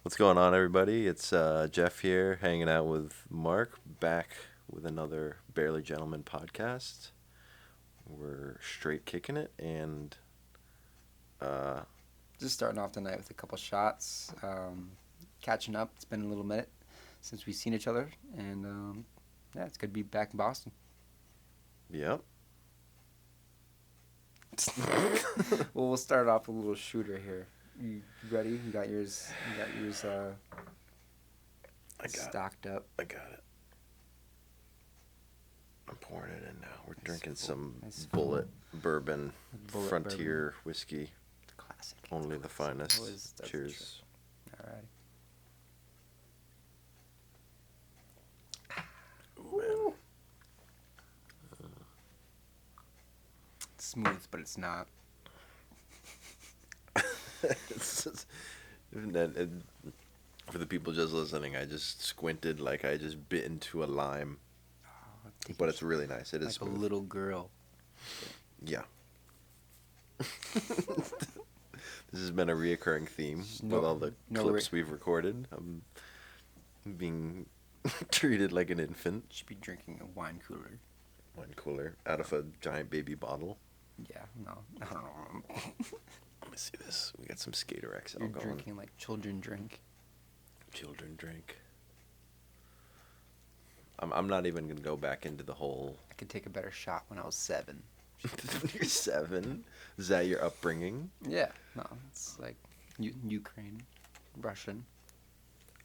What's going on, everybody? It's Jeff here, hanging out with Mark, back with another Barely Gentlemen podcast. We're straight kicking it, and uh, Just starting off the night with a couple shots, catching up. It's been a little minute since we've seen each other, and yeah, it's good to be back in Boston. yep. Well, we'll start off with a little shooter here. You ready? You got yours. You got yours stocked up. I got it. I'm pouring it in now. We're drinking some nice Bullet Bourbon Bullet Frontier whiskey. Classic. Only the finest. That's the Cheers. Alrighty. Ooh, man. It's smooth, but it's not. And for the people just listening, I just squinted like I just bit into a lime. But it's really nice. It is like smooth. a little girl. Yeah. This has been a reoccurring theme with all the clips we've recorded. I'm being treated like an infant. Should be drinking a wine cooler. Wine cooler out of a giant baby bottle. Yeah, no, I don't know. Let me see this. We got some Skater XL You're going. drinking like children drink. Children drink. I'm not even gonna go back into the whole. I could take a better shot when I was 7. You're 7. Is that your upbringing? Yeah, no, it's like Ukraine, Russian.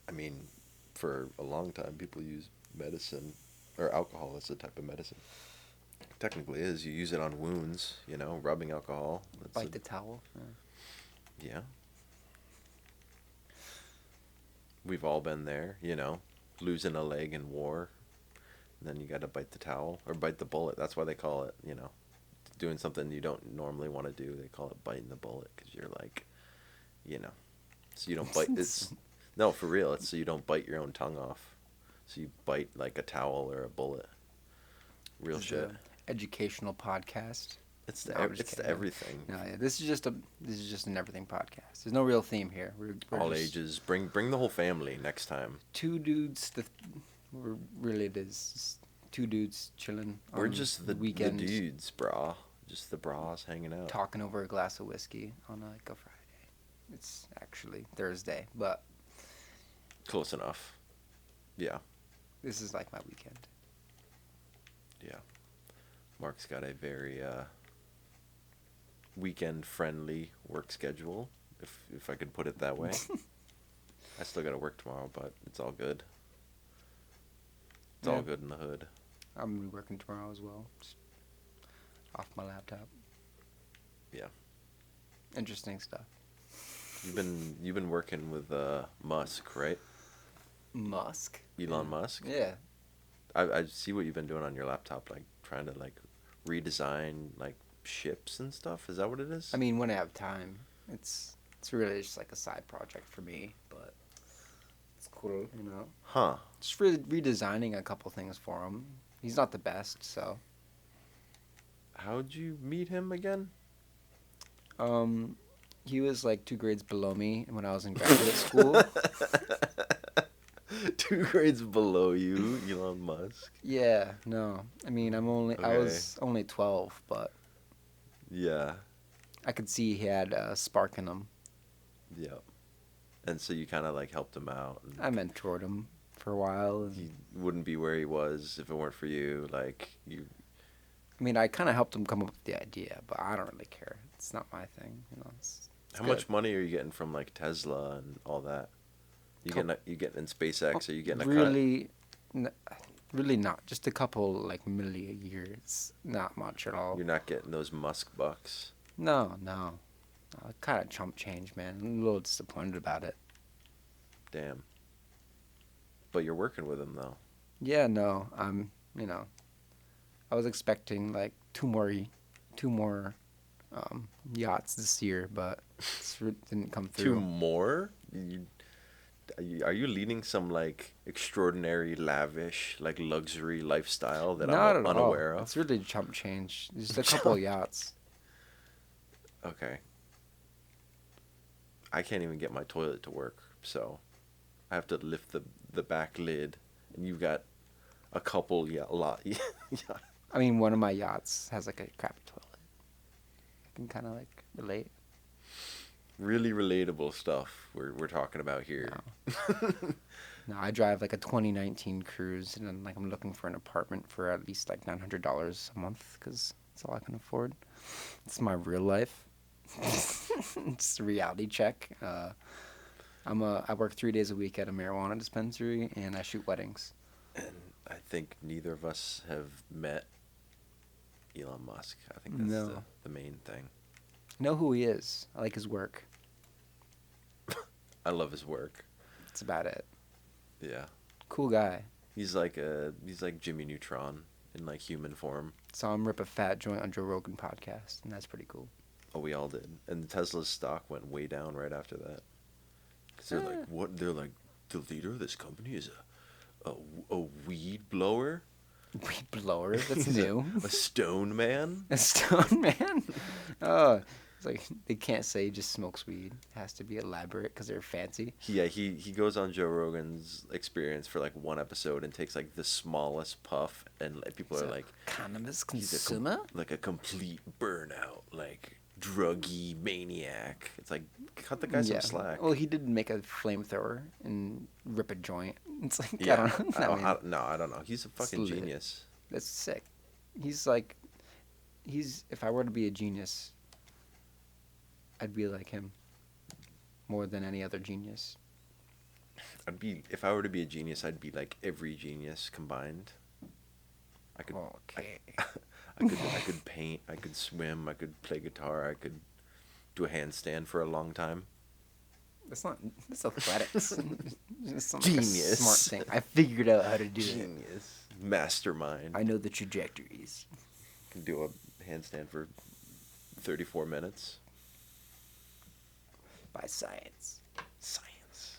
I mean, for a long time, people use medicine or alcohol as a type of medicine. Technically, is you use it on wounds. Rubbing alcohol. Bite the towel. Yeah. We've all been there. Losing a leg in war. And then you got to bite the towel or bite the bullet. That's why they call it. Doing something you don't normally want to do. They call it biting the bullet because you're like, so you don't bite. No, for real. It's so you don't bite your own tongue off. So you bite like a towel or a bullet. Real This is shit. a educational podcast. It's No, I'm just it's kidding. everything. No, yeah, this is just an everything podcast. There's no real theme here. We're All just ages. Bring the whole family next time. two dudes. We're really it is just two dudes chilling. We're on just the weekend, dudes, brah. Just the bras hanging out. talking over a glass of whiskey on like a Friday. It's actually Thursday, but Close enough. Yeah. this is like my weekend. Yeah. Mark's got a very weekend-friendly work schedule, if I could put it that way. I still got to work tomorrow, but it's all good. It's all good in the hood. I'm gonna be working tomorrow as well. Just off my laptop. Yeah. Interesting stuff. You've been working with Musk, right? Musk. Elon Musk. Yeah. I see what you've been doing on your laptop, like trying to like redesign like ships and stuff. Is that what it is? I mean, when I have time, it's really just like a side project for me, but it's cool, Huh. Just redesigning a couple things for him. He's not the best, so. How'd you meet him again? He was like 2 grades below me when I was in graduate school. 2 grades below you, Elon Musk. Yeah, no. I mean, I was only 12, but Yeah. I could see he had a spark in him. Yep. And so you kind of like helped him out. And I mentored him for a while. And, he wouldn't be where he was if it weren't for you. Like you. I mean, I kind of helped him come up with the idea, but I don't really care. It's not my thing, It's How much money are you getting from like Tesla and all that? You getting in SpaceX? Are you getting a cut? Really not. Just a couple like million a year. It's not much at all. You're not getting those Musk bucks. No. Kind of chump change, man. I'm a little disappointed about it. Damn. But you're working with him though. Yeah, no. I was expecting like two more yachts this year, but it didn't come through. 2 more? Are you leading some like extraordinary, lavish, like luxury lifestyle that Not I'm at all. unaware of? It's really chump change. Just a couple of yachts. Okay. I can't even get my toilet to work, so I have to lift the back lid, and you've got a couple, yeah, a lot. Yeah. I mean, one of my yachts has like a crappy toilet. I can kind of like relate. Really relatable stuff we're talking about here. No. No, I drive like a 2019 Cruise, and then like I'm looking for an apartment for at least like $900 a month because that's all I can afford. It's my real life. It's a reality check. I work 3 days a week at a marijuana dispensary, and I shoot weddings. And I think neither of us have met Elon Musk. I think that's No. the main thing. I know who he is. I like his work. I love his work. That's about it. Yeah. Cool guy. He's like Jimmy Neutron in like human form. Saw him rip a fat joint on Joe Rogan podcast, and that's pretty cool. Oh, we all did. And Tesla's stock went way down right after that. Because they're like, what? They're like, the leader of this company is a weed blower? Weed blower? That's new. A stone man? A stone man? Oh, it's like they can't say he just smokes weed. It has to be elaborate because they're fancy. Yeah, he goes on Joe Rogan's Experience for like one episode and takes like the smallest puff, and like, people He's are a like, cannabis he's consumer? like a complete burnout, like druggy maniac. It's like, cut the guy some slack. Well, he did make a flamethrower and rip a joint. It's like, Yeah, I don't know. I don't know. He's a fucking lit. genius. That's sick. He's like, if I were to be a genius, I'd be like him more than any other genius. If I were to be a genius, I'd be like every genius combined. I could, Okay. I could paint, I could swim, I could play guitar, I could do a handstand for a long time. That's athletics. It's not Genius. Like a smart thing. I figured out how to do it. Genius. Mastermind. I know the trajectories. Can do a handstand for 34 minutes. By science. Science.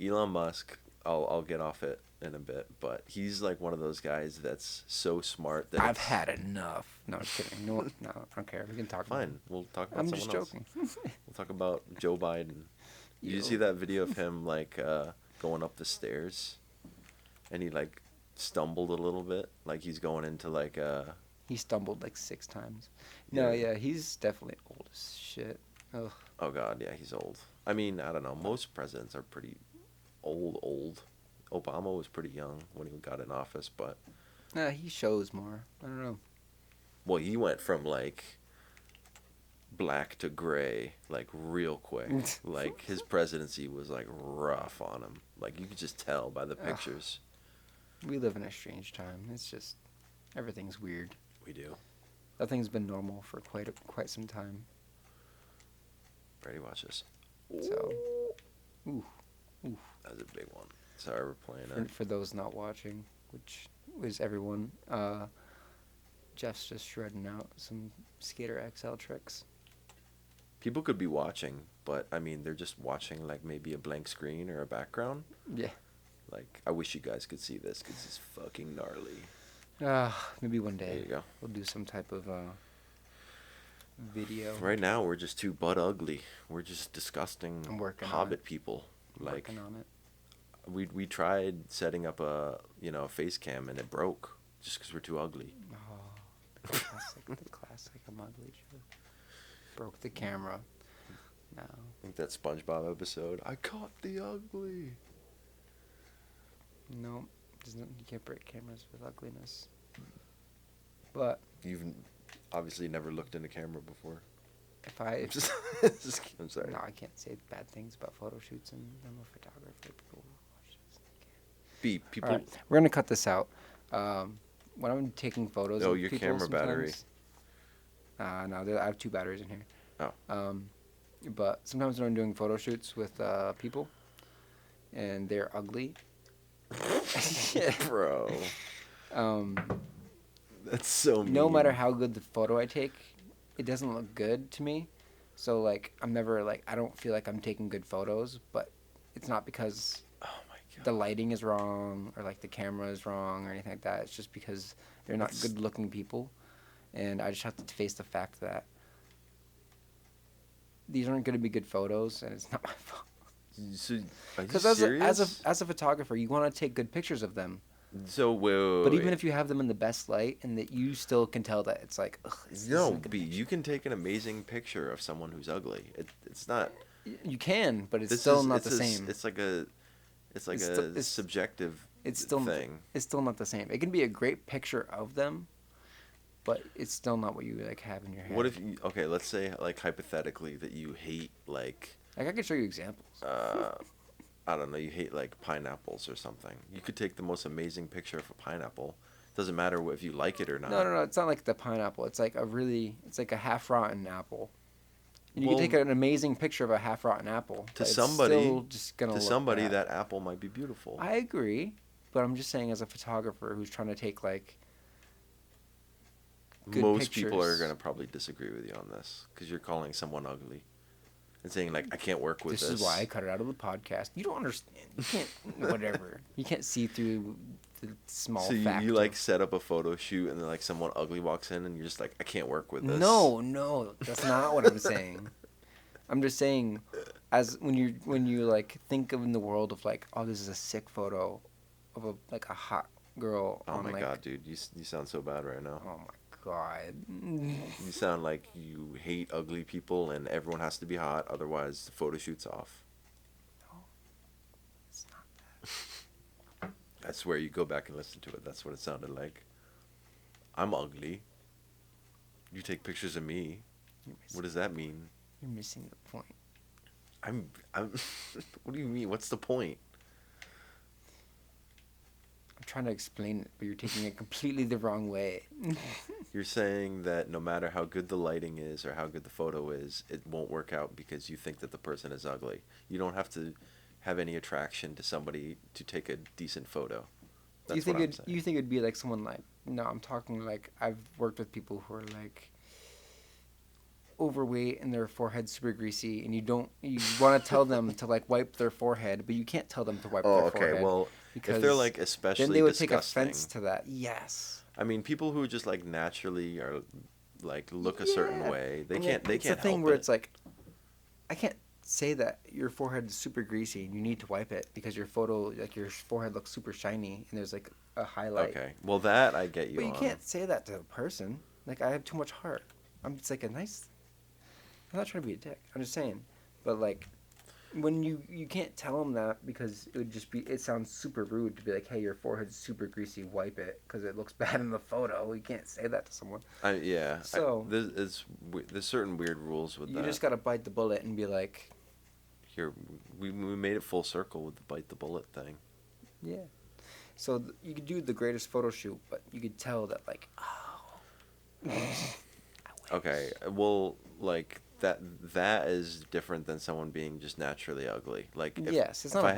Elon Musk, I'll get off it in a bit, but he's like one of those guys that's so smart that I've had enough. No, I'm just kidding. No, I don't care. We can talk about fine. We'll talk about I'm someone just else. joking. We'll talk about Joe Biden. Did you Ew. see that video of him like going up the stairs, and he like stumbled a little bit, like he's going into like He stumbled like 6 times. No, Yeah. yeah, he's definitely old as shit. Ugh. Oh God, yeah, he's old. I mean, I don't know. Most presidents are pretty old. Obama was pretty young when he got in office, but Nah, he shows more. I don't know. well, he went from like black to gray like real quick. Like his presidency was like rough on him. Like you could just tell by the Ugh. pictures. We live in a strange time. It's just everything's weird. We do. Nothing's been normal for quite some time. Ready? Watch this. So, ooh, That's a big one. Sorry, we're playing it. for those not watching, which was everyone, Jeff's just shredding out some Skater XL tricks. People could be watching, but I mean, they're just watching like maybe a blank screen or a background. Yeah. Like, I wish you guys could see this because it's fucking gnarly. Maybe one day There you go. we'll do some type of video. Right now, we're just too butt ugly. We're just disgusting I'm working on hobbit it. people. Like, Working on it. we tried setting up a face cam and it broke just because we're too ugly. Oh, the classic I'm ugly joke. Broke the camera. No. I think that SpongeBob episode. I caught the ugly. No. You can't break cameras with ugliness. But You've obviously never looked in a camera before. if I... I'm sorry. No, I can't say bad things about photo shoots, and I'm a photographer. People will watch this. Beep. People. All right, we're gonna cut this out. When I'm taking photos Oh, of your people camera battery. sometimes- no, I have 2 batteries in here. Oh. But sometimes when I'm doing photo shoots with people, and they're ugly. Bro. Um, That's so mean. no matter how good the photo I take, it doesn't look good to me. So like I'm never like I don't feel like I'm taking good photos, but it's not because Oh my god. the lighting is wrong or like the camera is wrong or anything like that. It's just because they're not good looking people, and I just have to face the fact that these aren't going to be good photos, and it's not my fault. So, are you Because as a as a serious? as a photographer, you want to take good pictures of them. So wait, wait, But wait, even wait. if you have them in the best light, and that you still can tell that it's like, ugh, this No, isn't a good B, you picture. can take an amazing picture of someone who's ugly. It's not. You can, but it's This still is not the same. it's like It's still a subjective it's still thing. it's still not the same. It can be a great picture of them, but it's still not what you like have in your What head. if you, okay, let's say like hypothetically that you hate like Like I can show you examples. uh I don't know, you hate like pineapples or something. You could take the most amazing picture of a pineapple. Doesn't matter if you like it or No, not. no, no. It's not like the pineapple. It's like a half rotten apple. And you can take Well, an amazing picture of a half rotten apple, to but it's somebody, still just gonna to look somebody bad. that apple might be beautiful. I agree, but I'm just saying as a photographer who's trying to take like good Most people are pictures. gonna probably disagree with you on this because you're calling someone ugly and saying like I can't work with This is why I this. cut it out of the podcast. You don't understand. You can't whatever. You can't see through the small So fact you like of set up a photo shoot and then like someone ugly walks in and you're just like I can't work with this. no, no, that's not what I'm saying. I'm just saying, as when you like think of in the world of like, oh, this is a sick photo of a like a hot girl Oh on my like, god, dude, you sound so bad right now. oh my god. You sound like you hate ugly people and everyone has to be hot, otherwise the photo shoot's off. No, it's not. I swear you go back and listen to it. That's what it sounded like. I'm ugly. You take pictures of me. You're What missing, does that mean? you're missing the point. I'm what do you mean? What's the point? I'm trying to explain it, but you're taking it completely the wrong way. You're saying that no matter how good the lighting is or how good the photo is, it won't work out because you think that the person is ugly. You don't have to have any attraction to somebody to take a decent photo. That's what I'm saying. You think it'd be like someone like no, I'm talking like I've worked with people who are like overweight and their forehead's super greasy and you want to tell them to like wipe their forehead, but you can't tell them to wipe Oh, their okay. forehead Well, if they're because like then especially they would take disgusting, offense to that. Yes. I mean, people who just like naturally are like look a certain Yeah. way, And then they it's the can't thing help where it. it's like I can't say that your forehead is super greasy and you need to wipe it because your photo like your forehead looks super shiny and there's like a highlight. Okay. Well, that I get you But you on. can't say that to a person. Like I have too much heart. It's like a nice. I'm not trying to be a dick. I'm just saying, but like, when you can't tell them that because it would just be it sounds super rude to be like, hey, your forehead's super greasy, wipe it because it looks bad in the photo. You can't say that to someone. So There's certain weird rules with you that. just gotta bite the bullet and be like, Here, we made it full circle with the bite the bullet thing. yeah. So you could do the greatest photo shoot, but you could tell that like, oh, I wish. Okay, well, like that is different than someone being just naturally ugly. Like if Yes, it's if not a I